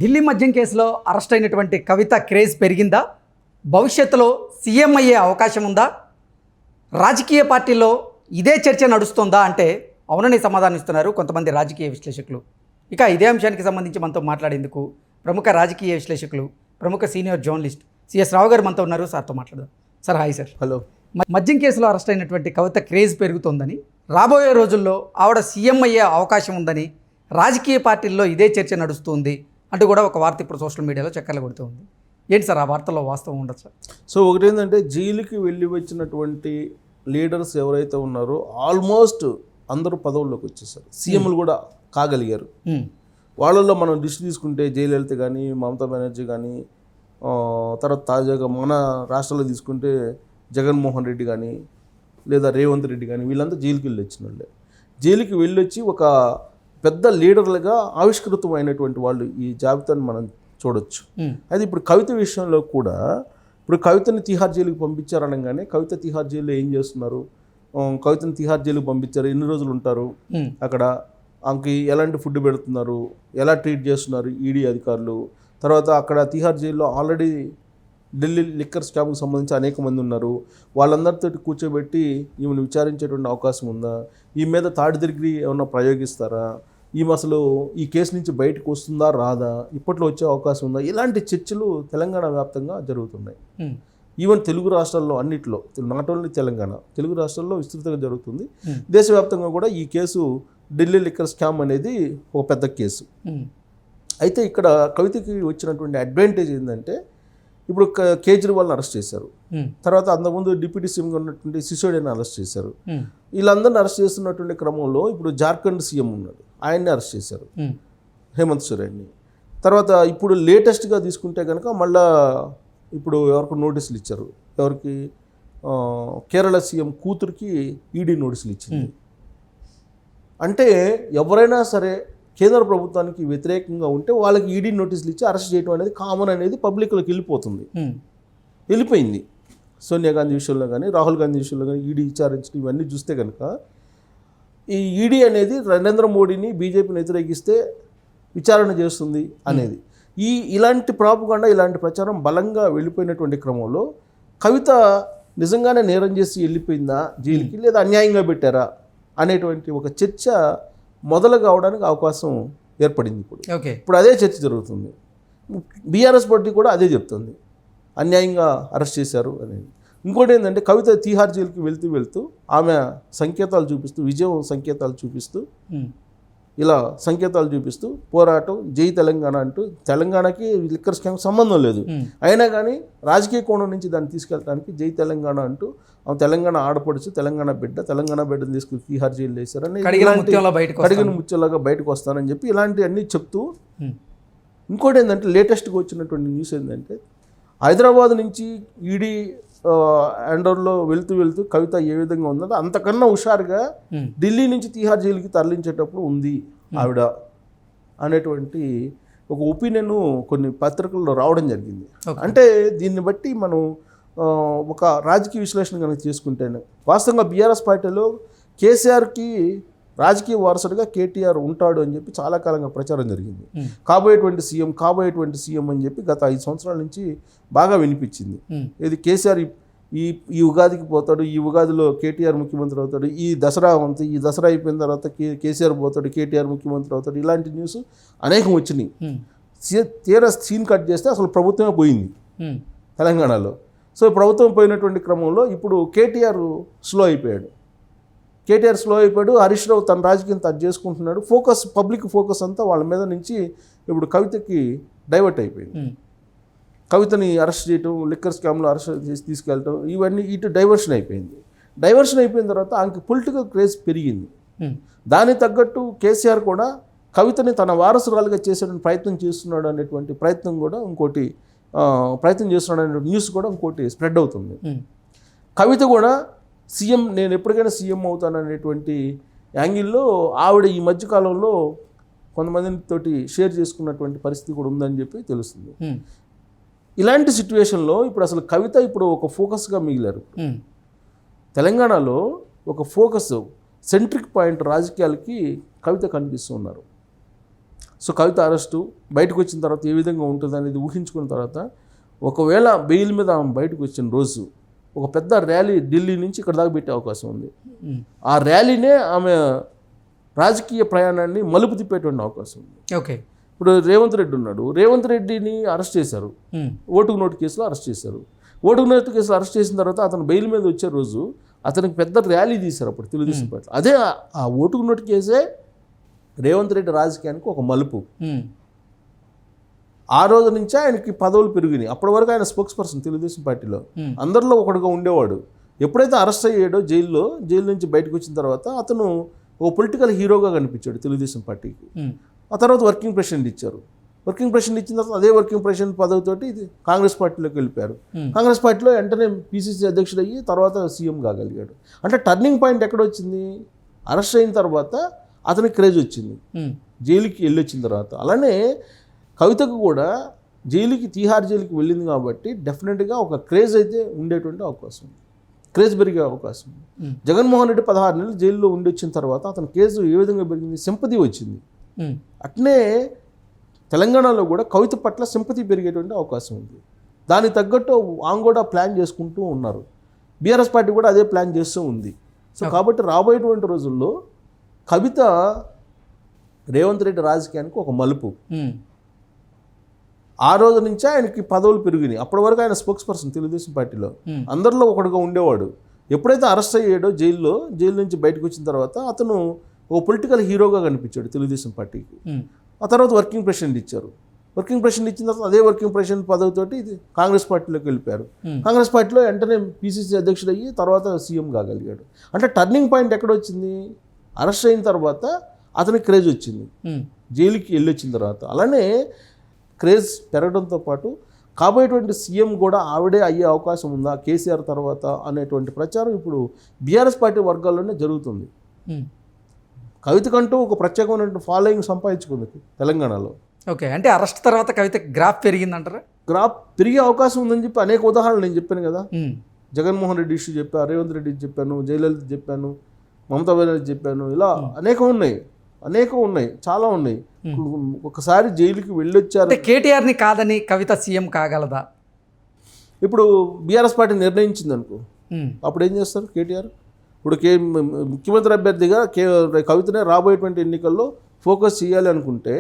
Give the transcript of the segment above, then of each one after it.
ఢిల్లీ మద్యం కేసులో అరెస్ట్ అయినటువంటి కవిత క్రేజ్ పెరిగిందా? భవిష్యత్తులో సీఎం అయ్యే అవకాశం ఉందా? రాజకీయ పార్టీల్లో ఇదే చర్చ నడుస్తుందా అంటే అవునని సమాధానం ఇస్తున్నారు కొంతమంది రాజకీయ విశ్లేషకులు. ఇక ఇదే అంశానికి సంబంధించి మనతో మాట్లాడేందుకు ప్రముఖ రాజకీయ విశ్లేషకులు, ప్రముఖ సీనియర్ జర్నలిస్ట్ సిఎస్ రావు గారు మనతో ఉన్నారు. సార్తో మాట్లాడదాం. Sir hi sir. హలో. మద్యం కేసులో అరెస్ట్ అయినటువంటి కవిత క్రేజ్ పెరుగుతోందని, రాబోయే రోజుల్లో ఆవిడ సీఎం అయ్యే అవకాశం ఉందని రాజకీయ పార్టీల్లో ఇదే చర్చ నడుస్తుంది అంటూ కూడా ఒక వార్త ఇప్పుడు సోషల్ మీడియాలో చక్కర్లు కొడుతూ ఉంది. ఏంటి సార్ ఆ వార్తలో వాస్తవం ఉండదు సార్? సో ఒకటేంటంటే జైలుకి వెళ్ళి వచ్చినటువంటి లీడర్స్ ఎవరైతే ఉన్నారో ఆల్మోస్ట్ అందరూ పదవుల్లోకి వచ్చేసారు, సీఎంలు కూడా కాగలిగారు. వాళ్ళల్లో మనం లిస్ట్ తీసుకుంటే జయలలిత కానీ, మమతా బెనర్జీ కానీ, తర్వాత తాజాగా మన రాష్ట్రంలో తీసుకుంటే జగన్మోహన్ రెడ్డి కానీ లేదా రేవంత్ రెడ్డి కానీ వీళ్ళంతా జైలుకి వెళ్ళి వచ్చిన వాళ్ళే. జైలుకి వెళ్ళొచ్చి ఒక పెద్ద లీడర్లుగా ఆవిష్కృతమైనటువంటి వాళ్ళు ఈ జాబితాను మనం చూడొచ్చు. అయితే ఇప్పుడు కవిత విషయంలో కూడా ఇప్పుడు కవితని తిహార్ జైలుకి పంపించారనగానే కవిత తిహార్ జైల్లో ఏం చేస్తున్నారు, కవితని తిహార్ జైలుకి పంపించారు, ఎన్ని రోజులు ఉంటారు అక్కడ, ఆమెకి ఎలాంటి ఫుడ్ పెడుతున్నారు, ఎలా ట్రీట్ చేస్తున్నారు ఈడీ అధికారులు, తర్వాత అక్కడ తిహార్ జైల్లో ఆల్రెడీ ఢిల్లీ లిక్కర్ స్కామ్కి సంబంధించి అనేక మంది ఉన్నారు, వాళ్ళందరితో కూర్చోబెట్టి ఈమెను విచారించేటువంటి అవకాశం ఉందా, ఈ మీద థర్డ్ డిగ్రీ ఏమన్నా ప్రయోగిస్తారా, ఈమె అసలు ఈ కేసు నుంచి బయటకు వస్తుందా రాదా, ఇప్పట్లో వచ్చే అవకాశం ఉందా, ఇలాంటి చర్చలు తెలంగాణ వ్యాప్తంగా జరుగుతున్నాయి. ఈవెన్ తెలుగు రాష్ట్రాల్లో అన్నిట్లో, నాట్ ఓన్లీ తెలంగాణ, తెలుగు రాష్ట్రాల్లో విస్తృతంగా జరుగుతుంది. దేశవ్యాప్తంగా కూడా ఈ కేసు ఢిల్లీ లిక్కర్ స్కామ్ అనేది ఒక పెద్ద కేసు. అయితే ఇక్కడ కవితకి వచ్చినటువంటి అడ్వాంటేజ్ ఏంటంటే ఇప్పుడు కేజ్రీవాల్ని అరెస్ట్ చేశారు, తర్వాత అంతకుముందు డిప్యూటీ సీఎంగా ఉన్నటువంటి సిసోడియాని అరెస్ట్ చేశారు. వీళ్ళందరినీ అరెస్ట్ చేస్తున్నటువంటి క్రమంలో ఇప్పుడు జార్ఖండ్ సీఎం ఉన్నాడు, ఆయన్ని అరెస్ట్ చేశారు, హేమంత్ సోరెన్ని. తర్వాత ఇప్పుడు లేటెస్ట్గా తీసుకుంటే కనుక మళ్ళా ఇప్పుడు ఎవరికి నోటీసులు ఇచ్చారు, ఎవరికి, కేరళ సీఎం కూతురికి ఈడీ నోటీసులు ఇచ్చింది. అంటే ఎవరైనా సరే కేంద్ర ప్రభుత్వానికి వ్యతిరేకంగా ఉంటే వాళ్ళకి ఈడీ నోటీసులు ఇచ్చి అరెస్ట్ చేయడం అనేది కామన్ అనేది పబ్లిక్లోకి వెళ్ళిపోయింది. సోనియా గాంధీ విషయంలో కానీ, రాహుల్ గాంధీ విషయంలో కానీ ఈడీ విచారించడం ఇవన్నీ చూస్తే కనుక ఈ ఈడీ అనేది నరేంద్ర మోడీని, బీజేపీని వ్యతిరేకిస్తే విచారణ చేస్తుంది అనేది ఇలాంటి ప్రాపగాండా, ఇలాంటి ప్రచారం బలంగా వెళ్ళిపోయినటువంటి క్రమంలో కవిత నిజంగానే నేరం చేసి వెళ్ళిపోయిందా జైలుకి, లేదా అన్యాయంగా పెట్టారా అనేటువంటి ఒక చర్చ మొదలు కావడానికి అవకాశం ఏర్పడింది. ఇప్పుడు అదే చర్చ జరుగుతుంది. బీఆర్ఎస్ పార్టీ కూడా అదే చెప్తుంది, అన్యాయంగా అరెస్ట్ చేశారు అనేది. ఇంకోటి ఏంటంటే కవిత తిహార్ జైలుకి వెళ్తూ ఆమె సంకేతాలు చూపిస్తూ, విజయం సంకేతాలు చూపిస్తూ, ఇలా సంకేతాలు చూపిస్తూ పోరాటం, జై తెలంగాణ అంటూ, తెలంగాణకి లిక్కర్ స్కామ్ సంబంధం లేదు, అయినా కానీ రాజకీయ కోణం నుంచి దాన్ని తీసుకెళ్ళడానికి జై తెలంగాణ అంటూ ఆమె తెలంగాణ ఆడపడుచు, తెలంగాణ బిడ్డను తీసుకుని తిహార్ జైలు వేశారని, కడిగిన ముత్యంలాగా బయటకు వస్తానని చెప్పి ఇలాంటి అన్నీ చెప్తూ. ఇంకోటి ఏంటంటే లేటెస్ట్గా వచ్చినటువంటి న్యూస్ ఏంటంటే హైదరాబాద్ నుంచి ఈడీ అండర్లో వెళ్తూ కవిత ఏ విధంగా ఉందో అంతకన్నా హుషారుగా ఢిల్లీ నుంచి తిహార్ జైలుకి తరలించేటప్పుడు ఉంది ఆవిడ అనేటువంటి ఒక ఒపీనియన్ కొన్ని పత్రికల్లో రావడం జరిగింది. అంటే దీన్ని బట్టి మనం ఒక రాజకీయ విశ్లేషణ కనుక చేసుకుంటేనే వాస్తవంగా బీఆర్ఎస్ పార్టీలో కేసీఆర్కి రాజకీయ వారసుడిగా కేటీఆర్ ఉంటాడు అని చెప్పి చాలా కాలంగా ప్రచారం జరిగింది. కాబోయేటువంటి సీఎం అని చెప్పి గత 5 సంవత్సరాల నుంచి బాగా వినిపించింది. ఇది కేసీఆర్ ఈ ఉగాదికి పోతాడు, ఈ ఉగాదిలో కేటీఆర్ ముఖ్యమంత్రి అవుతాడు, ఈ దసరా అయిపోయిన తర్వాత కేసీఆర్ పోతాడు, కేటీఆర్ ముఖ్యమంత్రి అవుతాడు, ఇలాంటి న్యూస్ అనేకం వచ్చినాయి. తీరా సీన్ కట్ చేస్తే అసలు ప్రభుత్వమే పోయింది తెలంగాణలో. సో ప్రభుత్వం పోయినటువంటి క్రమంలో ఇప్పుడు కేటీఆర్ స్లో అయిపోయాడు. హరీష్ రావు తన రాజకీయం తను చేసుకుంటున్నాడు. పబ్లిక్ ఫోకస్ అంతా వాళ్ళ మీద నుంచి ఇప్పుడు కవితకి డైవర్ట్ అయిపోయింది. కవితని అరెస్ట్ చేయటం, లిక్కర్ స్కామ్లో అరెస్ట్ చేసి తీసుకెళ్ళటం, ఇవన్నీ ఇటు డైవర్షన్ అయిపోయిన తర్వాత ఆమెకి పొలిటికల్ క్రేజ్ పెరిగింది. దానికి తగ్గట్టు కేసీఆర్ కూడా కవితని తన వారసురాలుగా చేసేటువంటి ప్రయత్నం చేస్తున్నాడు అనేటువంటి ప్రయత్నం చేస్తున్నాడు అనే న్యూస్ కూడా ఇంకోటి స్ప్రెడ్ అవుతుంది. కవిత కూడా నేను ఎప్పటికైనా సీఎం అవుతాను అనేటువంటి యాంగిల్లో ఆవిడ ఈ మధ్యకాలంలో కొంతమందితోటి షేర్ చేసుకున్నటువంటి పరిస్థితి కూడా ఉందని చెప్పి తెలుస్తుంది. ఇలాంటి సిచ్యువేషన్లో ఇప్పుడు అసలు కవిత ఇప్పుడు ఒక ఫోకస్గా మిగిలారు. తెలంగాణలో ఒక ఫోకస్, సెంట్రిక్ పాయింట్ రాజకీయాలకి కవిత కనిపిస్తూ ఉన్నారు. సో కవిత అరెస్టు బయటకు వచ్చిన తర్వాత ఏ విధంగా ఉంటుంది అనేది ఊహించుకున్న తర్వాత ఒకవేళ బెయిల్ మీద ఆమె బయటకు వచ్చిన రోజు ఒక పెద్ద ర్యాలీ ఢిల్లీ నుంచి ఇక్కడ దాకా పెట్టే అవకాశం ఉంది. ఆ ర్యాలీనే ఆమె రాజకీయ ప్రయాణాన్ని మలుపు తిప్పేటువంటి అవకాశం ఉంది. ఓకే. ఇప్పుడు రేవంత్ రెడ్డి ఉన్నాడు, రేవంత్ రెడ్డిని అరెస్ట్ చేశారు, ఓటుకు నోటు కేసులో అరెస్ట్ చేశారు. ఓటుకు నోటు కేసులో అరెస్ట్ చేసిన తర్వాత అతను బెయిల్ మీద వచ్చే రోజు అతనికి పెద్ద ర్యాలీ తీశారు అప్పుడు తెలుగుదేశం పార్టీ. అదే ఆ ఓటుకు నోటు కేసే రేవంత్ రెడ్డి రాజకీయానికి ఒక మలుపు. ఆ రోజు నుంచే ఆయనకి పదవులు పెరిగినాయి. అప్పటి వరకు ఆయన స్పోక్స్ పర్సన్ తెలుగుదేశం పార్టీలో అందరిలో ఒకడుగా ఉండేవాడు. ఎప్పుడైతే అరెస్ట్ అయ్యాడో జైలు నుంచి బయటకు వచ్చిన తర్వాత అతను ఒక పొలిటికల్ హీరోగా కనిపించాడు తెలుగుదేశం పార్టీకి. ఆ తర్వాత వర్కింగ్ ప్రెసిడెంట్ ఇచ్చారు. వర్కింగ్ ప్రెసిడెంట్ ఇచ్చిన తర్వాత అదే వర్కింగ్ ప్రెసిడెంట్ పదవితోటి ఇది కాంగ్రెస్ పార్టీలోకి వెళ్ళిపోయారు. కాంగ్రెస్ పార్టీలో వెంటనే పిసిసి అధ్యక్షుడు అయ్యి తర్వాత సీఎం కాగలిగాడు. అంటే టర్నింగ్ పాయింట్ ఎక్కడ వచ్చింది? అరెస్ట్ అయిన తర్వాత అతనికి క్రేజ్ వచ్చింది, జైలుకి వెళ్ళి వచ్చిన తర్వాత. అలానే కవితకు కూడా తీహార్ జైలుకి వెళ్ళింది కాబట్టి డెఫినెట్గా ఒక క్రేజ్ అయితే ఉండేటువంటి అవకాశం ఉంది, క్రేజ్ పెరిగే అవకాశం ఉంది. జగన్మోహన్ రెడ్డి 16 నెలలు జైల్లో ఉండి వచ్చిన తర్వాత అతని కేసు ఏ విధంగా పెరిగింది? సింపతి వచ్చింది. అట్నే తెలంగాణలో కూడా కవిత పట్ల సింపతి పెరిగేటువంటి అవకాశం ఉంది. దానికి తగ్గట్టు ఆమె కూడా ప్లాన్ చేసుకుంటూ ఉన్నారు. బీఆర్ఎస్ పార్టీ కూడా అదే ప్లాన్ చేస్తూ ఉంది. సో కాబట్టి రాబోయేటువంటి రోజుల్లో కవిత రేవంత్ రెడ్డి రాజకీయానికి ఒక మలుపు. ఆ రోజు నుంచే ఆయనకి పదవులు పెరిగినాయి. అప్పటి వరకు ఆయన స్పోక్స్ పర్సన్ తెలుగుదేశం పార్టీలో అందరిలో ఒకడుగా ఉండేవాడు. ఎప్పుడైతే అరెస్ట్ అయ్యాడో జైలు నుంచి బయటకు వచ్చిన తర్వాత అతను ఒక పొలిటికల్ హీరోగా కనిపించాడు తెలుగుదేశం పార్టీకి. ఆ తర్వాత వర్కింగ్ ప్రెసిడెంట్ ఇచ్చారు. వర్కింగ్ ప్రెసిడెంట్ ఇచ్చిన తర్వాత అదే వర్కింగ్ ప్రెసిడెంట్ పదవితోటి ఇది కాంగ్రెస్ పార్టీలోకి వెళ్ళిపోయారు. కాంగ్రెస్ పార్టీలో వెంటనే పిసిసి అధ్యక్షుడు అయ్యి తర్వాత సీఎం కాగలిగాడు. అంటే టర్నింగ్ పాయింట్ ఎక్కడ వచ్చింది? అరెస్ట్ అయిన తర్వాత అతనికి క్రేజ్ వచ్చింది, జైలుకి వెళ్ళి వచ్చిన తర్వాత. అలానే క్రేజ్ పెరగడంతో పాటు కాబోయేటువంటి సీఎం కూడా ఆవిడే అయ్యే అవకాశం ఉందా కేసీఆర్ తర్వాత అనేటువంటి ప్రచారం ఇప్పుడు బీఆర్ఎస్ పార్టీ వర్గాల్లోనే జరుగుతుంది. కవితకంటూ ఒక ప్రత్యేకమైన ఫాలోయింగ్ సంపాదించుకుంది తెలంగాణలో. ఓకే. అంటే అరెస్ట్ తర్వాత కవిత గ్రాఫ్ పెరిగిందంటారా? గ్రాఫ్ పెరిగే అవకాశం ఉందని చెప్పి అనేక ఉదాహరణలు నేను చెప్పాను కదా. జగన్మోహన్ రెడ్డి ఇష్యూ చెప్పాను, రేవంత్ రెడ్డి చెప్పాను, జయలలిత చెప్పాను, మమతా బెనర్జీ చెప్పాను. ఇలా అనేకం ఉన్నాయి, చాలా ఉన్నాయి. ఒకసారి జైలుకి వెళ్ళొచ్చారు. కేటీఆర్ని కాదని కవిత సీఎం కాగలదా? ఇప్పుడు బీఆర్ఎస్ పార్టీ నిర్ణయించింది అనుకో, అప్పుడు ఏం చేస్తారు కేటీఆర్? ఇప్పుడు ముఖ్యమంత్రి అభ్యర్థిగా కవితనే రాబోయేటువంటి ఎన్నికల్లో ఫోకస్ చేయాలి అనుకుంటే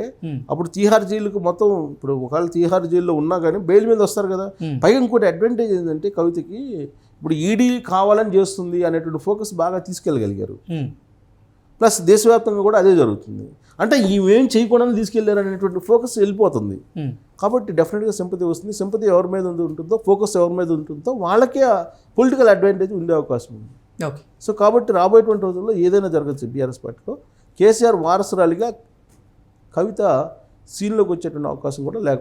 అప్పుడు తీహార్ జైలుకు మొత్తం, ఇప్పుడు ఒకవేళ తీహార్ జైల్లో ఉన్నా కానీ బెయిల్ మీద వస్తారు కదా. పైగా ఇంకోటి అడ్వాంటేజ్ ఏంటంటే కవితకి ఇప్పుడు ఈడీ కావాలని చేస్తుంది అనేటువంటి ఫోకస్ బాగా తీసుకెళ్ళగలిగారు. ప్లస్ దేశవ్యాప్తంగా కూడా అదే జరుగుతుంది. అంటే ఇవేం చేయకూడదని తీసుకెళ్లారు అనేటువంటి ఫోకస్ వెళ్ళిపోతుంది. కాబట్టి డెఫినెట్గా సింపతి వస్తుంది. సింపతి ఎవరి మీద ఉంటుందో, ఫోకస్ ఎవరి మీద ఉంటుందో వాళ్ళకే పొలిటికల్ అడ్వాంటేజ్ ఉండే అవకాశం ఉంది. సో కాబట్టి రాబోయేటువంటి రోజుల్లో ఏదైనా జరగచ్చు బీఆర్ఎస్ పార్టీలో. కేసీఆర్ వారసురాలిగా కవిత సీన్లోకి వచ్చేటువంటి అవకాశం కూడా లేకపోతే